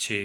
6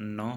9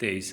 23।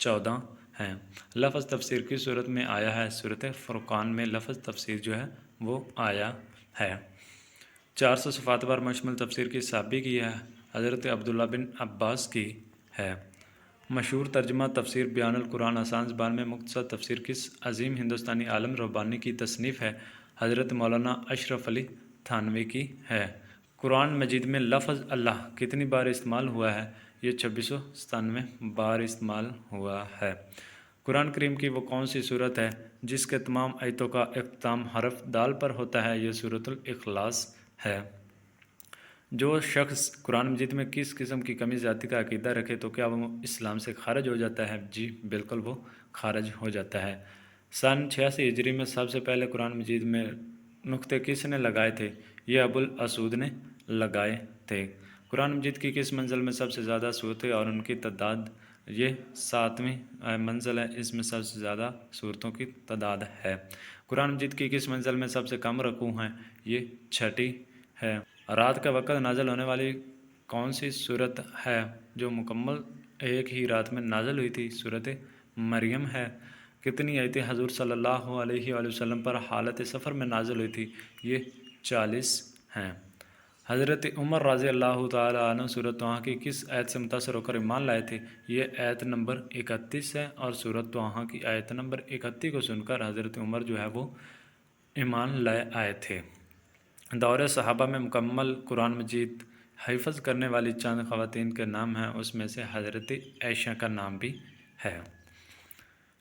14 ہیں۔ لفظ تفسیر کس صورت میں آیا ہے؟ صورت فرقان میں لفظ تفسیر جو ہے وہ آیا ہے۔ 400 صفات پر مشتمل تفسیر کی صحابی کی ہے؟ حضرت عبداللہ بن عباس کی ہے۔ مشہور ترجمہ تفسیر بیان القرآن آسان زبان میں مختصر تفسیر کس عظیم ہندوستانی عالم ربانی کی تصنیف ہے؟ حضرت مولانا اشرف علی تھانوی کی ہے۔ قرآن مجید میں لفظ اللہ کتنی بار استعمال ہوا ہے؟ یہ 2697 بار استعمال ہوا ہے۔ قرآن کریم کی وہ کون سی صورت ہے جس کے تمام آیتوں کا اختتام حرف دال پر ہوتا ہے؟ یہ سورۃ الاخلاص ہے۔ جو شخص قرآن مجید میں کس قسم کی کمی زیادتی کا عقیدہ رکھے تو کیا وہ اسلام سے خارج ہو جاتا ہے؟ جی بالکل، وہ خارج ہو جاتا ہے۔ سن 86 ہجری میں سب سے پہلے قرآن مجید میں نقطے کس نے لگائے تھے؟ یہ ابو الاسود نے لگائے تھے۔ قرآن مجید کی کس منزل میں سب سے زیادہ صورتیں اور ان کی تعداد؟ یہ 7ویں منزل ہے، اس میں سب سے زیادہ صورتوں کی تعداد ہے۔ قرآن مجید کی کس منزل میں سب سے کم رکوع ہیں؟ یہ 6 ہے۔ رات کا وقت نازل ہونے والی کون سی صورت ہے جو مکمل ایک ہی رات میں نازل ہوئی تھی؟ صورت مریم ہے۔ کتنی آیتیں حضور صلی اللہ علیہ وآلہ وسلم پر حالت سفر میں نازل ہوئی تھی؟ یہ 40 ہیں۔ حضرت عمر رضی اللہ تعالی عنہ سورۃ طٰہٰ کی کس آیت سے متاثر ہو کر ایمان لائے تھے؟ یہ آیت نمبر 31 ہے، اور سورۃ طٰہٰ کی آیت نمبر 31 کو سن کر حضرت عمر جو ہے وہ ایمان لائے آئے تھے۔ دور صحابہ میں مکمل قرآن مجید حفظ کرنے والی چند خواتین کے نام ہیں، اس میں سے حضرت عائشہ کا نام بھی ہے۔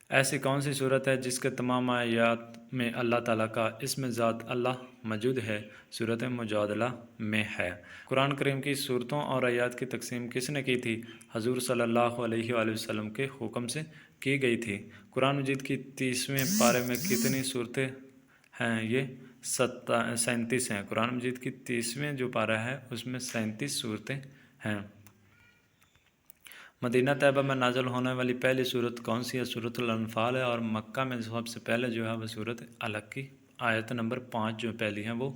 ایسی کون سی صورت ہے جس کے تمام آیات میں اللہ تعالیٰ کا اسم ذات اللہ موجود ہے؟ سورۃ مجادلہ میں ہے۔ قرآن کریم کی صورتوں اور آیات کی تقسیم کس نے کی تھی؟ حضور صلی اللہ علیہ وآلہ وسلم کے حکم سے کی گئی تھی۔ قرآن مجید کی 30ویں پارے میں کتنی صورتیں ہیں؟ یہ 37 ہیں۔ قرآن مجید کی 30ویں جو پارہ ہے اس میں 37 صورتیں ہیں۔ مدینہ طیبہ میں نازل ہونے والی پہلی صورت کون سی ہے؟ سورۃ الانفال ہے، اور مکہ میں سب سے پہلے جو ہے وہ سورۃ علق کی آیت نمبر 5 جو پہلی ہے وہ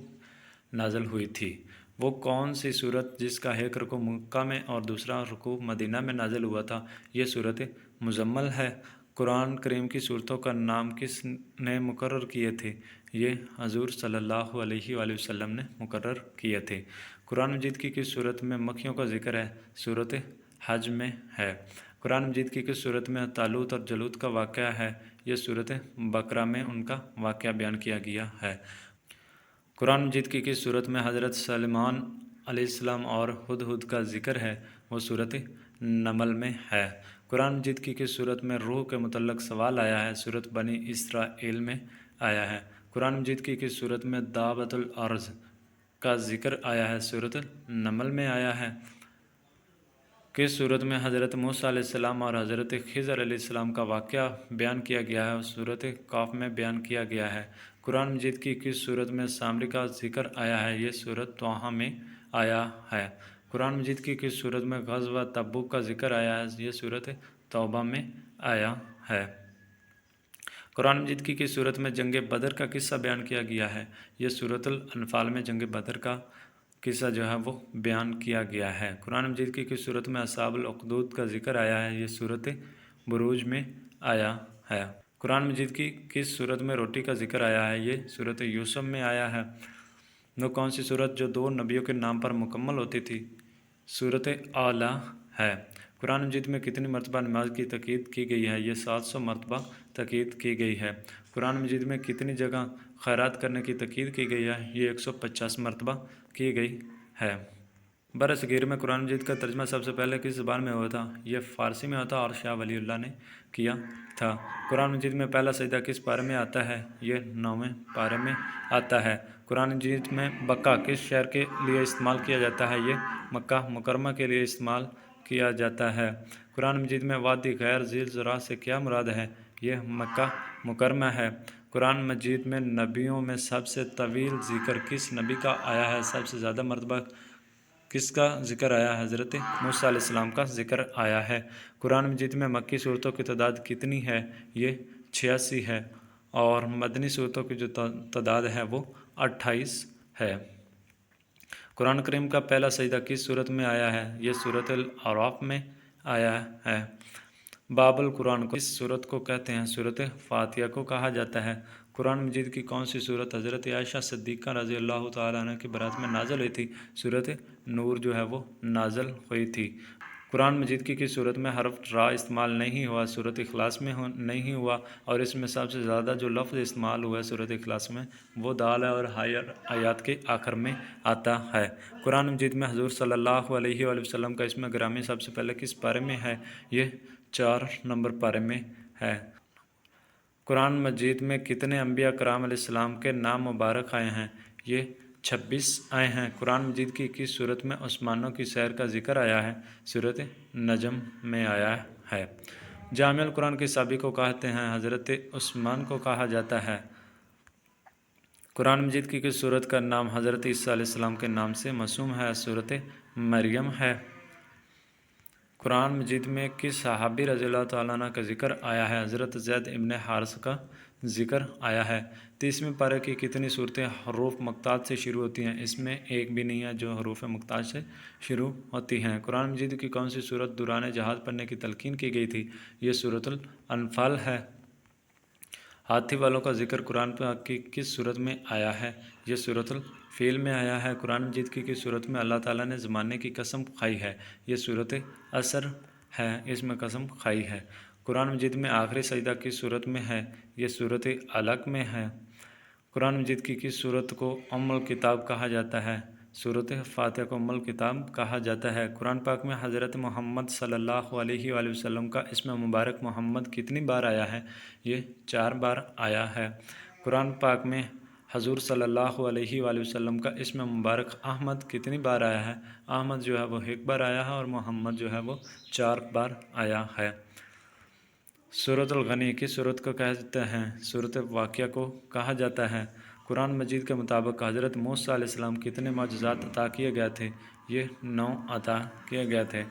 نازل ہوئی تھی۔ وہ کون سی صورت جس کا ایک رکوع مکہ میں اور دوسرا رکوع مدینہ میں نازل ہوا تھا؟ یہ سورۃ مزمل ہے۔ قرآن کریم کی صورتوں کا نام کس نے مقرر کیے تھے؟ یہ حضور صلی اللہ علیہ وآلہ وسلم نے مقرر کیے تھے۔ قرآن مجید کی کس صورت میں مکھیوں کا ذکر ہے؟ سورۃ حج میں ہے۔ قرآن مجید کی کس صورت میں طالوت اور جالوت کا واقعہ ہے؟ یہ سورۃ بقرہ میں ان کا واقعہ بیان کیا گیا ہے۔ قرآن مجید کی کس صورت میں حضرت سلیمان علیہ السلام اور ہدہد کا ذکر ہے؟ وہ سورۃ نمل میں ہے۔ قرآن مجید کی کس صورت میں روح کے متعلق سوال آیا ہے؟ سورۃ بنی اسرائیل میں آیا ہے۔ قرآن مجید کی کس صورت میں دابۃ الارض کا ذکر آیا ہے؟ سورۃ نمل میں آیا ہے۔ کس صورت میں حضرت موسیٰ علیہ السلام اور حضرت خضر علیہ السلام کا واقعہ بیان کیا گیا ہے؟ سورۃ کہف میں بیان کیا گیا ہے۔ قرآن مجید کی کس صورت میں سامری کا ذکر آیا ہے؟ یہ سورۃ طٰہٰ میں آیا ہے۔ قرآن مجید کی کس صورت میں غزوہ تبوک کا ذکر آیا ہے؟ یہ سورۃ توبہ میں آیا ہے۔ قرآن مجید کی کس صورت میں جنگ بدر کا قصہ بیان کیا گیا ہے؟ یہ سورۃ الانفال میں جنگ بدر کا قصہ جو ہے وہ بیان کیا گیا ہے۔ قرآن مجید کی کس صورت میں اصحاب الاخدود کا ذکر آیا ہے؟ یہ سورۃ بروج میں آیا ہے۔ قرآن مجید کی کس صورت میں روٹی کا ذکر آیا ہے؟ یہ سورۃ یوسف میں آیا ہے۔ وہ کون سی صورت جو 2 نبیوں کے نام پر مکمل ہوتی تھی؟ سورۃ اعلیٰ ہے۔ قرآن مجید میں کتنی مرتبہ نماز کی تاکید کی گئی ہے؟ یہ 700 مرتبہ تاکید کی گئی ہے۔ قرآن مجید میں کتنی جگہ خیرات کرنے کی تاکید کی گئی ہے؟ یہ 150 مرتبہ کی گئی ہے۔ برصغیر میں قرآن مجید کا ترجمہ سب سے پہلے کس زبان میں ہوا تھا؟ یہ فارسی میں ہوتا اور شاہ ولی اللہ نے کیا تھا۔ قرآن مجید میں پہلا سجدہ کس پارے میں آتا ہے؟ یہ 9ویں پارے میں آتا ہے۔ قرآن مجید میں بقا کس شہر کے لیے استعمال کیا جاتا ہے؟ یہ مکہ مکرمہ کے لیے استعمال کیا جاتا ہے۔ قرآن مجید میں وادی غیر ذی الزرع سے کیا مراد ہے؟ یہ مکہ مکرمہ ہے۔ قرآن مجید میں نبیوں میں سب سے طویل ذکر کس نبی کا آیا ہے؟ سب سے زیادہ مرتبہ کس کا ذکر آیا ہے؟ حضرت موسیٰ علیہ السلام کا ذکر آیا ہے۔ قرآن مجید میں مکی صورتوں کی تعداد کتنی ہے؟ یہ 86 ہے، اور مدنی صورتوں کی جو تعداد ہے وہ 28 ہے۔ قرآن کریم کا پہلا سجدہ کس صورت میں آیا ہے؟ یہ سورۃ الاعراف میں آیا ہے۔ باب القرآن کو اس صورت کو کہتے ہیں؟ صورت فاتحہ کو کہا جاتا ہے۔ قرآن مجید کی کون سی صورت حضرت عائشہ صدیقہ رضی اللہ تعالیٰ عنہ کی برات میں نازل ہوئی تھی؟ صورت نور جو ہے وہ نازل ہوئی تھی۔ قرآن مجید کی کس صورت میں حرف را استعمال نہیں ہوا؟ صورت اخلاص میں نہیں ہوا، اور اس میں سب سے زیادہ جو لفظ استعمال ہوا ہے صورت اخلاص میں وہ دال ہے، اور آیات کے آخر میں آتا ہے۔ قرآن مجید میں حضور صلی اللہ علیہ وآلہ وسلم کا اسم گرامی سب سے پہلے کس پارے میں ہے؟ یہ 4 نمبر پارے میں ہے۔ قرآن مجید میں کتنے انبیاء کرام علیہ السلام کے نام مبارک آئے ہیں؟ یہ 26 آئے ہیں۔ قرآن مجید کی کس صورت میں عثمانوں کی سیر کا ذکر آیا ہے؟ صورت نجم میں آیا ہے۔ جامع القرآن کے صحابی کو کہتے ہیں؟ حضرت عثمان کو کہا جاتا ہے۔ قرآن مجید کی کس صورت کا نام حضرت عیسیٰ علیہ السلام کے نام سے موسوم ہے؟ صورت مریم ہے۔ قرآن مجید میں کس صحابی رضی اللہ تعالیٰ عنہ کا ذکر آیا ہے؟ حضرت زید ابن حارثہ کا ذکر آیا ہے۔ 30ویں پارے کی کتنی صورتیں حروف مقطعات سے شروع ہوتی ہیں؟ اس میں ایک بھی نہیں ہے جو حروف مقطعات سے شروع ہوتی ہیں۔ قرآن مجید کی کون سی صورت دوران جہاد پڑھنے کی تلقین کی گئی تھی؟ یہ سورۃ الانفال ہے۔ ہاتھی والوں کا ذکر قرآن پاک کی کس صورت میں آیا ہے؟ یہ سورۃ الفیل میں آیا ہے۔ قرآن مجید کی کس صورت میں اللہ تعالیٰ نے زمانے کی قسم کھائی ہے؟ یہ سورۃ عصر ہے، اس میں قسم کھائی ہے۔ قرآن مجید میں آخری سجدہ کس صورت میں ہے؟ یہ سورۃ علق میں ہے۔ قرآن مجید کی کس صورت کو ام الکتاب کہا جاتا ہے؟ صورت فاتحہ کو ام الکتاب کہا جاتا ہے۔ قرآن پاک میں حضرت محمد صلی اللہ علیہ وآلہ وسلم کا اسم مبارک محمد کتنی بار آیا ہے؟ یہ 4 بار آیا ہے۔ قرآن پاک میں حضور صلی اللہ علیہ وآلہ وسلم کا اسم مبارک احمد کتنی بار آیا ہے؟ احمد جو ہے وہ 1 بار آیا ہے، اور محمد جو ہے وہ 4 بار آیا ہے۔ سورۃ الغنی کس سورت کو کہتے ہیں؟ سورۃ واقعہ کو کہا جاتا ہے۔ قرآن مجید کے مطابق حضرت موسیٰ علیہ السلام کتنے معجزات عطا کیے گئے تھے؟ یہ 9 عطا کیے گئے تھے۔